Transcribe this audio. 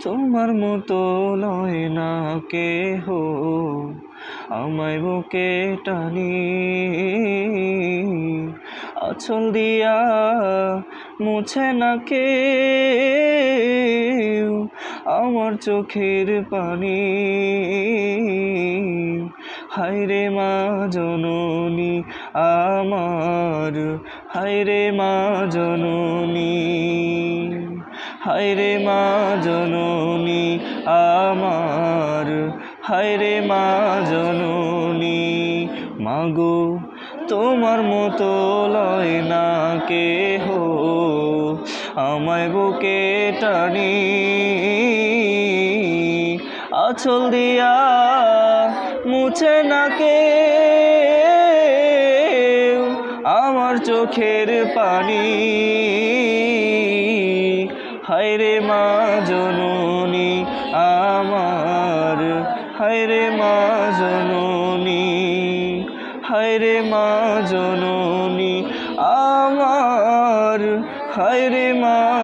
তোমার মতো লয় না কেহ আমায় বুকে টানি, আঁচল দিয়া মুছে না কেউ আমার চোখের পানি। হায়রে মা জননী আমার, হায়রে মা জননী, হায়রে মা জননী আমার, হায়রে মা জননী। মাগো তোমার মতো লয় না কেহ আমায় বুকে টানি, আঁচল দিয়া মুছে না কেউ আমার চোখের পানি। হায়রে মা জননী আমার, হায়রে মা জননী, হায়রে মা জননী আমার, হায়রে মা।